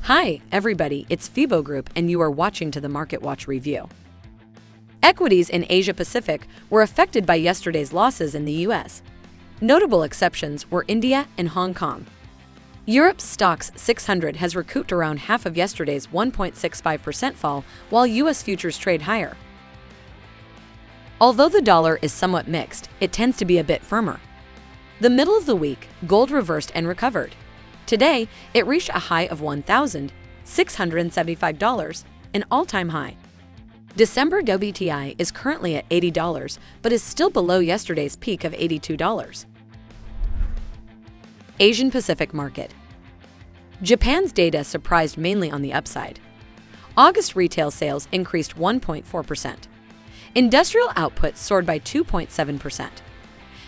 Hi, everybody, it's FIBO Group, and you are watching to the Market Watch review. Equities in Asia Pacific were affected by yesterday's losses in the US. Notable exceptions were India and Hong Kong. Europe's Stoxx 600 has recouped around half of yesterday's 1.65% fall, while US futures trade higher. Although the dollar is somewhat mixed, it tends to be a bit firmer. The middle of the week, gold reversed and recovered. Today, it reached a high of $1,675, an all-time high. December WTI is currently at $80, but is still below yesterday's peak of $82. Asian Pacific market. Japan's data surprised mainly on the upside. August retail sales increased 1.4%. Industrial output soared by 2.7%.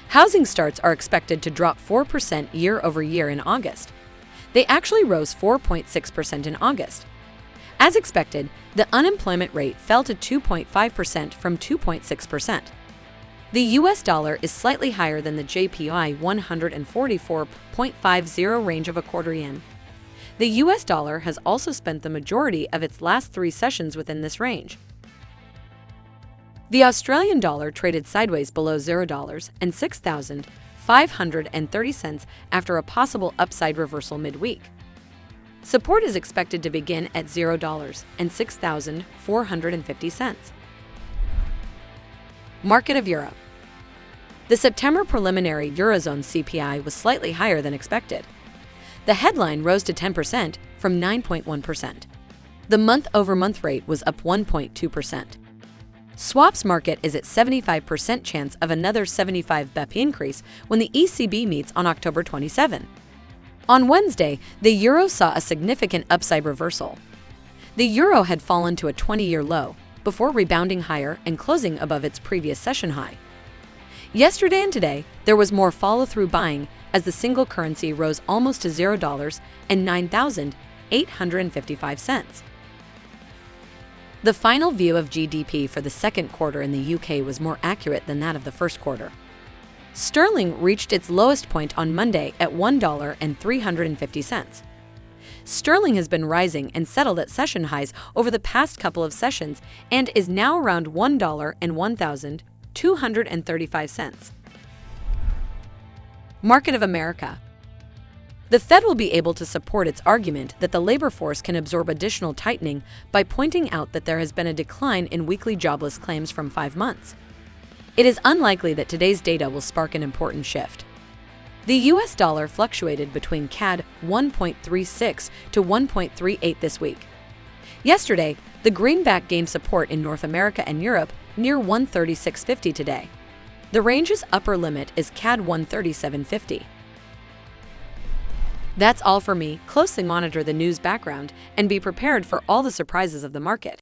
Housing starts are expected to drop 4% year-over-year in August. They actually rose 4.6% in August. As expected, the unemployment rate fell to 2.5% from 2.6%. The US dollar is slightly higher than the JPY 144.50 range of a quarter yen. The US dollar has also spent the majority of its last 3 sessions within this range. The Australian dollar traded sideways below $0 and 6,530 cents after a possible upside reversal midweek. Support is expected to begin at $0 and 6,450 cents. Market of Europe. The September preliminary Eurozone CPI was slightly higher than expected. The headline rose to 10% from 9.1%. The month-over-month rate was up 1.2%. Swaps market is at 75% chance of another 75 BP increase when the ECB meets on October 27. On Wednesday, the euro saw a significant upside reversal. The euro had fallen to a 20-year low before rebounding higher and closing above its previous session high. Yesterday and today, there was more follow-through buying as the single currency rose almost to $0 and 9,855 cents. The final view of GDP for the second quarter in the UK was more accurate than that of the first quarter. Sterling reached its lowest point on Monday at $1.350. Sterling has been rising and settled at session highs over the past couple of sessions and is now around $1 and 1,235 cents. Market of America. The Fed will be able to support its argument that the labor force can absorb additional tightening by pointing out that there has been a decline in weekly jobless claims from 5 months. It is unlikely that today's data will spark an important shift. The US dollar fluctuated between CAD 1.36 to 1.38 this week. Yesterday, the greenback gained support in North America and Europe near 136.50 today. The range's upper limit is CAD 137.50. That's all for me. Closely monitor the news background and be prepared for all the surprises of the market.